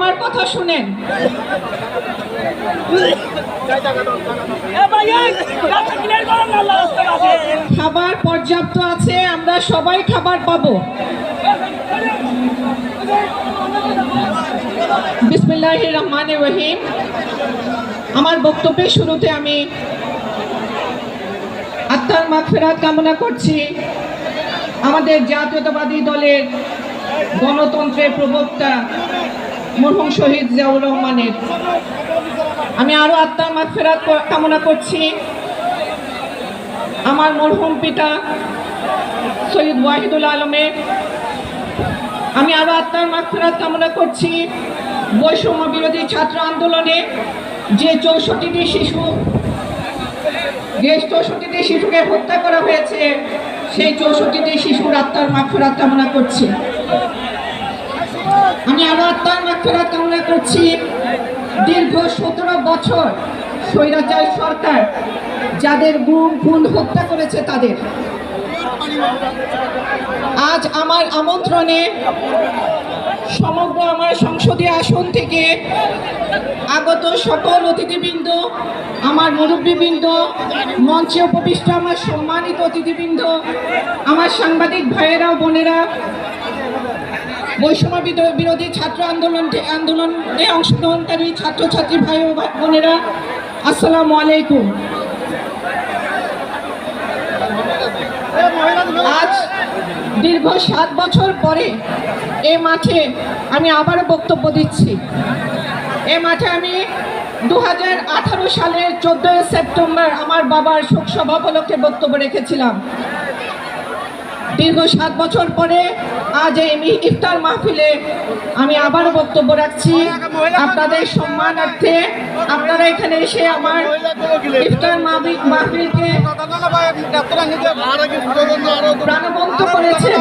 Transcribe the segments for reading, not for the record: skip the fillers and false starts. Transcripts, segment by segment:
আমার কথা শুনেন। খাবার পর্যাপ্ত আছে, আমরা সবাই খাবার পাবো। বিসমিল্লাহির রহমানির রহিম। আমার বক্তব্যের শুরুতে আমি আত্মার মাগফিরাত কামনা করছি আমাদের জাতীয়তাবাদী দলের গণতন্ত্রের প্রবক্তা মরহুম শহীদ জিয়াউর রহমানের। আমি আরো আত্মার মাগফিরাত কামনা করছি আমার মরহুম পিতা সৈয়দ ওয়াহিদুল আলমের। আমি আরো আত্মার মাগফিরাত কামনা করছি বৈষম্য বিরোধী ছাত্র আন্দোলনে যে 64টি শিশুকে হত্যা করা হয়েছে, সেই 64টি শিশুর আত্মার মাগফিরাত কামনা করছি। আমি আরো আত্মার মাগফিরাত কামনা করছি দীর্ঘ 17 বছর স্বৈরাচার সরকার যাদের গুম হত্যা করেছে তাদের। আজ আমার আমন্ত্রণে সমগ্র আমার সংসদীয় আসন থেকে আগত সকল অতিথিবৃন্দ, আমার মুরব্বীবৃন্দ, মঞ্চে উপবিষ্ট আমার সম্মানিত অতিথিবৃন্দ, আমার সাংবাদিক ভাইয়েরা বোনেরা, বৈষম্য বিরোধী ছাত্র আন্দোলনে অংশগ্রহণকারী ছাত্রছাত্রী ভাই ও বোনেরা, আসসালামু আলাইকুম। আজ দীর্ঘ 7 বছর পরে এ মাঠে আমি আবারও বক্তব্য দিচ্ছি। এ মাঠে আমি 2018 সালের 14 সেপ্টেম্বর আমার বাবার শোক সভা উপলক্ষে বক্তব্য রেখেছিলাম। দীর্ঘ 7 বছর পরে আজ এই ইফতার মাহফিলে আমি আবারও বক্তব্য রাখছি আপনাদের সম্মানার্থে। আপনারা এখানে এসে আমার ইফতার মাহফিলকে প্রাণবন্ত করেছেন,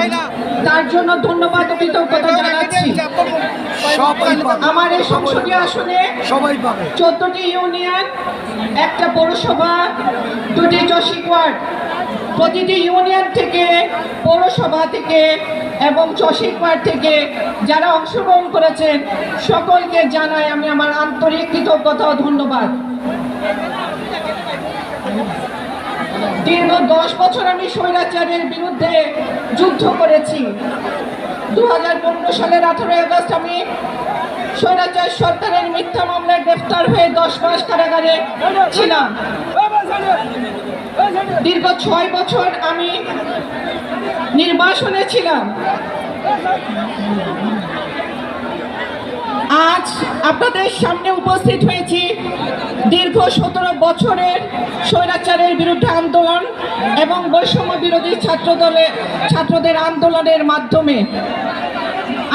তার জন্য ধন্যবাদ ও কৃতজ্ঞতা জানাচ্ছি। আমার এই সংসদীয় আসনে 14টি ইউনিয়ন, একটা পৌরসভা, 2টি চসিক ওয়ার্ড। প্রতিটি ইউনিয়ন থেকে, পৌরসভা থেকে এবং চসিক ওয়ার্ড থেকে যারা অংশগ্রহণ করেছেন সকলকে জানাই আমি আমার আন্তরিক কৃতজ্ঞতা ও ধন্যবাদ। দীর্ঘ 10 বছর আমি স্বৈরাচারের বিরুদ্ধে যুদ্ধ করেছি। 2015 সালের 18 আগস্ট আমি স্বৈরাচার সরকারের মিথ্যা মামলায় গ্রেফতার হয়ে 10 মাস কারাগারে ছিলাম। দীর্ঘ 6 বছর আমি নির্বাসনে ছিলাম। আজ আপনাদের সামনে উপস্থিত হয়েছি দীর্ঘ 17 বছরের স্বৈরাচারের বিরুদ্ধে আন্দোলন এবং বৈষম্য বিরোধী ছাত্রদের আন্দোলনের মাধ্যমে।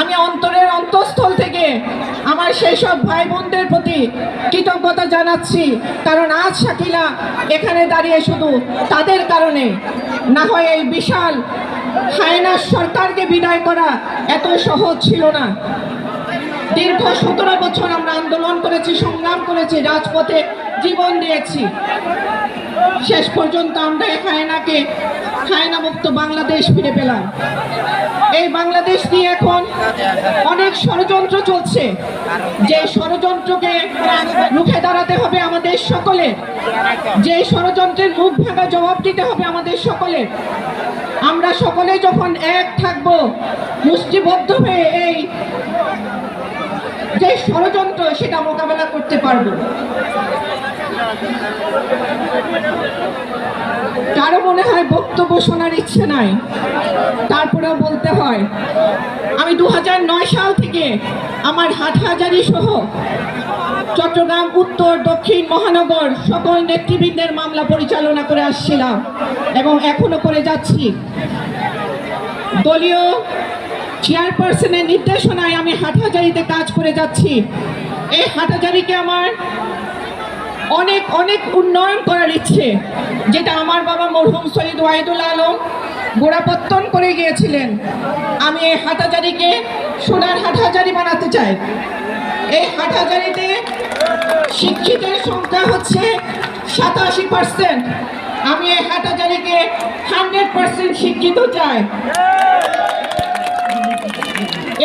আমি অন্তরের অন্তঃস্থল থেকে আমার সেই সব ভাই বোনদের প্রতি কৃতজ্ঞতা জানাচ্ছি, কারণ আজ শাকিলা এখানে দাঁড়িয়ে শুধু তাদের কারণে। না হয় এই বিশাল হায়না সরকারকে বিদায় করা এত সহজ ছিল না। দীর্ঘ 17 বছর আমরা আন্দোলন করেছি, সংগ্রাম করেছি, রাজপথে জীবন দিয়েছি। শেষ পর্যন্ত আমরা হায়না মুক্ত বাংলাদেশ ফিরে পেলাম। এই বাংলাদেশ নিয়ে এখন অনেক ষড়যন্ত্র চলছে, যে ষড়যন্ত্রকে রুখে দাঁড়াতে হবে আমাদের সকলে, যে ষড়যন্ত্রের মুখ ভাঙা জবাব দিতে হবে আমাদের সকলে। আমরা সকলে যখন এক থাকব, মুষ্টিবদ্ধ হয়ে এই যে ষড়যন্ত্র সেটা মোকাবেলা করতে পারব। কারো মনে হয় বক্তব্য শোনার ইচ্ছে নাই, তারপরেও বলতে হয়। আমি 2009 সাল থেকে আমার হাটহাজারী সহ চট্টগ্রাম উত্তর, দক্ষিণ, মহানগর সকল নেতৃবৃন্দের মামলা পরিচালনা করে আসছিলাম এবং এখনো করে যাচ্ছি। দলীয় চেয়ারপারসনের নির্দেশনায় আমি হাটহাজারীতে কাজ করে যাচ্ছি। এই হাটহাজারীকে আমার অনেক অনেক উন্নয়ন করার ইচ্ছে, যেটা আমার বাবা মরহুম সৈয়দ ওয়াহিদুল আলম গোড়াপত্তন করে গিয়েছিলেন। আমি এই হাটহাজারীকে সোনার হাটহাজারী বানাতে চাই। এই হাটহাজারীতে শিক্ষিতের সংখ্যা হচ্ছে 87%। আমি এই হাটহাজারীকে 100% শিক্ষিত চাই।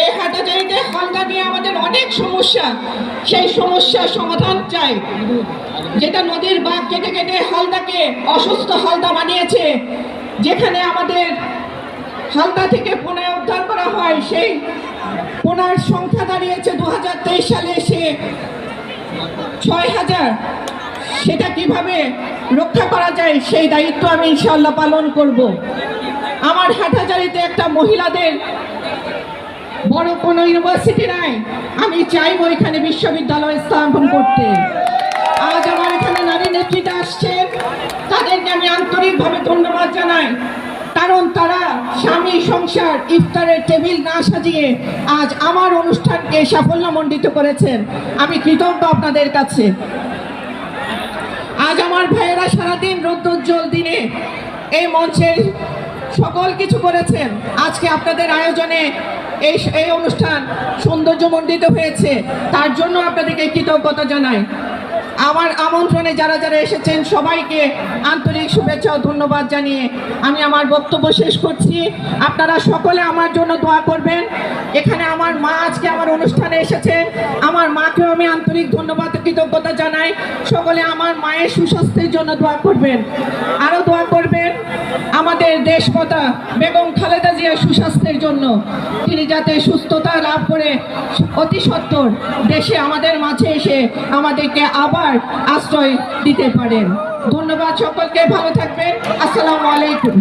এই হাটাজারিতে হালদা নিয়ে আমাদের অনেক সমস্যা, সেই সমস্যার সমাধান চাই। যেটা নদীর বাঁক কেটে কেটে হালদাকে অসুস্থ হালদা বানিয়েছে, যেখানে আমাদের হালদা থেকে পোনা উদ্ধার করা হয়, সেই পোনার সংখ্যা দাঁড়িয়েছে 2023 সালে এসে 6000। সেটা কিভাবে রক্ষা করা যায় সেই দায়িত্ব আমি ইনশাআল্লাহ পালন করব। আমার হাটাজারিতে একটা মহিলাদের বড় কোনো ইউনিভার্সিটি নাই, আমি চাইবো এখানে বিশ্ববিদ্যালয় স্থাপন করতে। আজ আমার এখানে নারী নেতৃত্বে আসছেন, তাদেরকে আমি আন্তরিকভাবে ধন্যবাদ জানাই, কারণ তারা স্বামী সংসার ইফতারের টেবিল না সাজিয়ে আজ আমার অনুষ্ঠানকে সাফল্যমণ্ডিত করেছেন। আমি কৃতজ্ঞ আপনাদের কাছে। আজ আমার ভাইয়েরা সারাদিন রৌদ্রোজ্জ্বল দিনে এই মঞ্চের সকল কিছু করেছেন। আজকে আপনাদের আয়োজনে এই অনুষ্ঠান সৌন্দর্যমণ্ডিত হয়েছে, তার জন্য আপনাদেরকে কৃতজ্ঞতা জানাই। আমার আমন্ত্রণে যারা যারা এসেছেন সবাইকে আন্তরিক শুভেচ্ছা ও ধন্যবাদ জানিয়ে আমি আমার বক্তব্য শেষ করছি। আপনারা সকলে আমার জন্য দোয়া করবেন। এখানে আমার মা আজকে আমার অনুষ্ঠানে এসেছেন, আমার মাকেও আমি আন্তরিক ধন্যবাদ ও কৃতজ্ঞতা জানাই। সকলে আমার মায়ের সুস্বাস্থ্যের জন্য দোয়া করবেন। আরও দোয়া করবেন আমাদের দেশমাতা বেগম খালেদা জিয়ার সুস্বাস্থ্যের জন্য, তিনি যাতে সুস্থতা লাভ করে অতি সত্বর দেশে আমাদের মাঝে এসে আমাদেরকে আবার আশ্রয় দিতে পারেন। ধন্যবাদ সকলকে, ভালো থাকবেন। আসসালামু আলাইকুম।